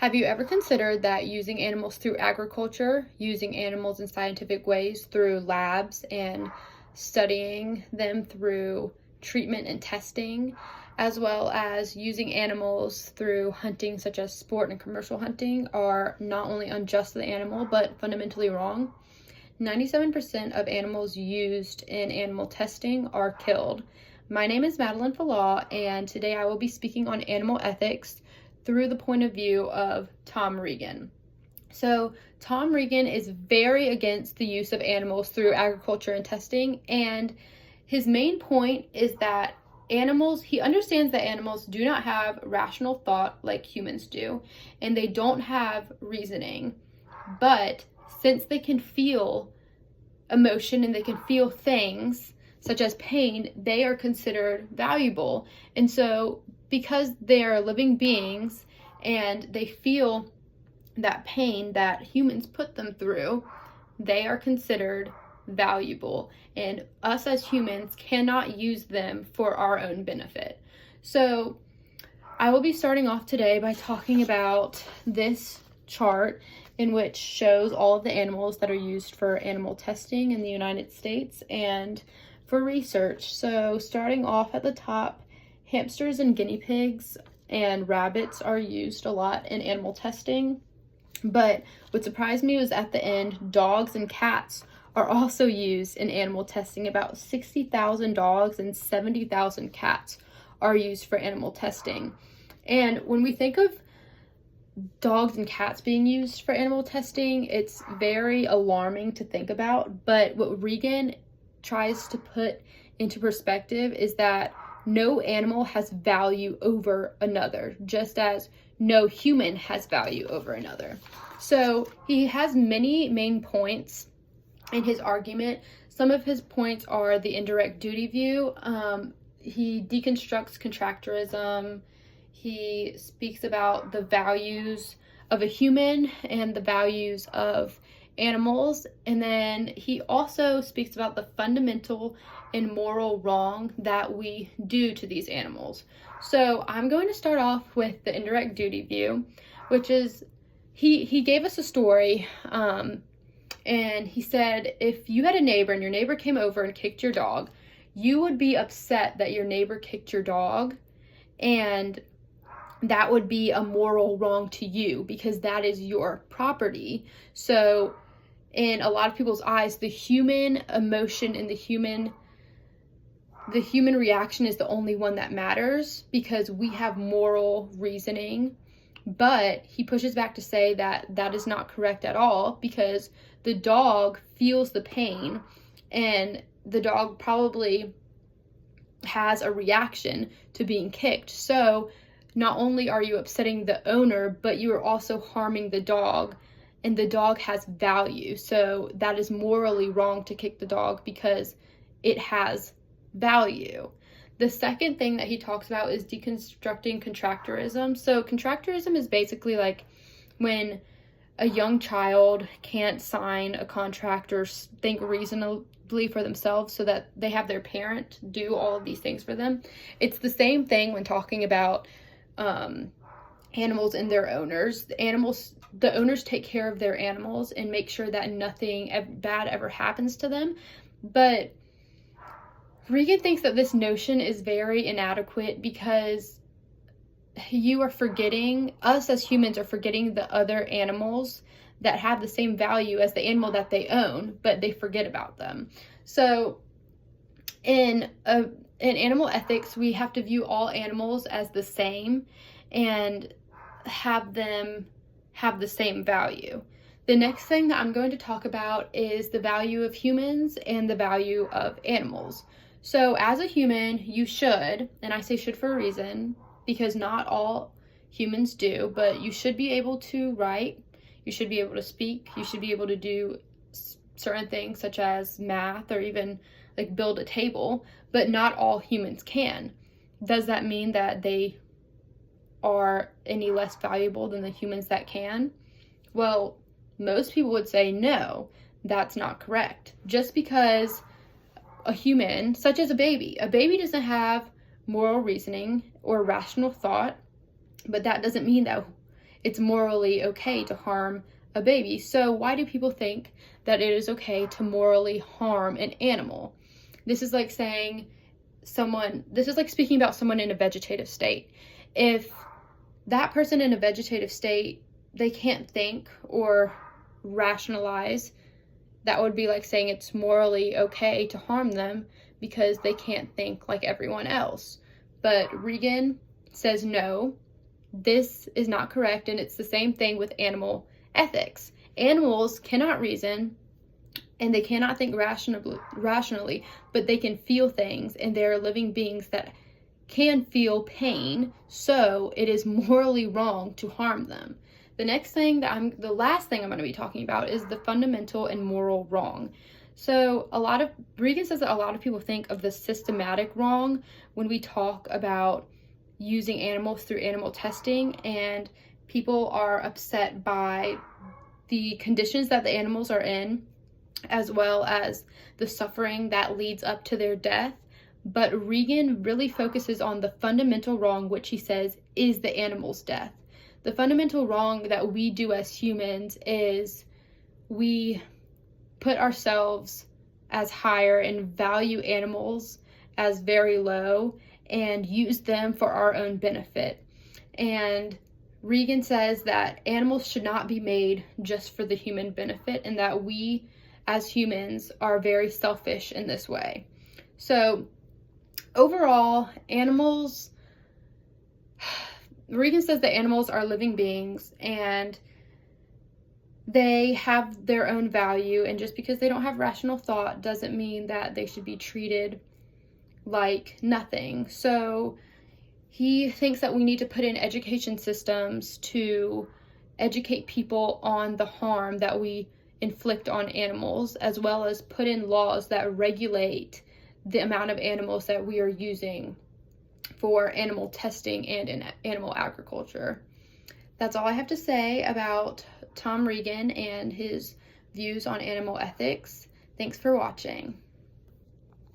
Have you ever considered that using animals through agriculture, using animals in scientific ways through labs and studying them through treatment and testing, as well as using animals through hunting such as sport and commercial hunting are not only unjust to the animal, but fundamentally wrong? 97% of animals used in animal testing are killed. My name is Madeline Falah, and today I will be speaking on animal ethics through the point of view of Tom Regan. So, Tom Regan is very against the use of animals through agriculture and testing, and his main point is that he understands that animals do not have rational thought like humans do, and they don't have reasoning, but since they can feel emotion and they can feel things such as pain, they are considered valuable. And so, because they are living beings and they feel that pain that humans put them through, they are considered valuable. And us as humans cannot use them for our own benefit. So, I will be starting off today by talking about this chart in which shows all of the animals that are used for animal testing in the United States and for research. So starting off at the top, hamsters and guinea pigs and rabbits are used a lot in animal testing. But what surprised me was at the end, dogs and cats are also used in animal testing. About 60,000 dogs and 70,000 cats are used for animal testing. And when we think of dogs and cats being used for animal testing, it's very alarming to think about. But what Regan tries to put into perspective is that no animal has value over another, just as no human has value over another. So he has many main points in his argument. Some of his points are the indirect duty view. He deconstructs contractorism. He speaks about the values of a human and the values of animals. And then he also speaks about the fundamental and moral wrong that we do to these animals. So I'm going to start off with the indirect duty view, which is he gave us a story. And he said, if you had a neighbor and your neighbor came over and kicked your dog, you would be upset that your neighbor kicked your dog, and that would be a moral wrong to you because that is your property. So in a lot of people's eyes, the human emotion and the human reaction is the only one that matters because we have moral reasoning. But he pushes back to say that that is not correct at all because the dog feels the pain and the dog probably has a reaction to being kicked. So not only are you upsetting the owner, but you are also harming the dog, and the dog has value. So that is morally wrong to kick the dog because it has value. The second thing that he talks about is deconstructing contractorism. So contractorism is basically like when a young child can't sign a contract or think reasonably for themselves so that they have their parent do all of these things for them. It's the same thing when talking about animals and their owners. The owners take care of their animals and make sure that nothing bad ever happens to them. But Regan thinks that this notion is very inadequate because us as humans are forgetting the other animals that have the same value as the animal that they own, but they forget about them. So in animal ethics, we have to view all animals as the same and have them have the same value. The next thing that I'm going to talk about is the value of humans and the value of animals. So as a human, you should, and I say should for a reason, because not all humans do, but you should be able to write, you should be able to speak, you should be able to do certain things such as math or even like build a table, but not all humans can. Does that mean that they are any less valuable than the humans that can? Well, most people would say no, that's not correct. Just because a human, such as a baby doesn't have moral reasoning or rational thought, but that doesn't mean that it's morally okay to harm a baby. So why do people think that it is okay to morally harm an animal? This is like saying this is like speaking about someone in a vegetative state. If that person in a vegetative state, they can't think or rationalize, that would be like saying it's morally okay to harm them because they can't think like everyone else. But Regan says no, this is not correct, and it's the same thing with animal ethics. Animals cannot reason and they cannot think rationally, but they can feel things, and they're living beings that can feel pain, so it is morally wrong to harm them. The last thing I'm going to be talking about is the fundamental and moral wrong. So Regan says that a lot of people think of the systematic wrong when we talk about using animals through animal testing, and people are upset by the conditions that the animals are in, as well as the suffering that leads up to their death. But Regan really focuses on the fundamental wrong, which he says is the animal's death. The fundamental wrong that we do as humans is we put ourselves as higher and value animals as very low and use them for our own benefit. And Regan says that animals should not be made just for the human benefit, and that we as humans are very selfish in this way. So overall, Regan says that animals are living beings and they have their own value, and just because they don't have rational thought doesn't mean that they should be treated like nothing. So he thinks that we need to put in education systems to educate people on the harm that we inflict on animals, as well as put in laws that regulate the amount of animals that we are using for animal testing and in animal agriculture. That's all I have to say about Tom Regan and his views on animal ethics. Thanks for watching.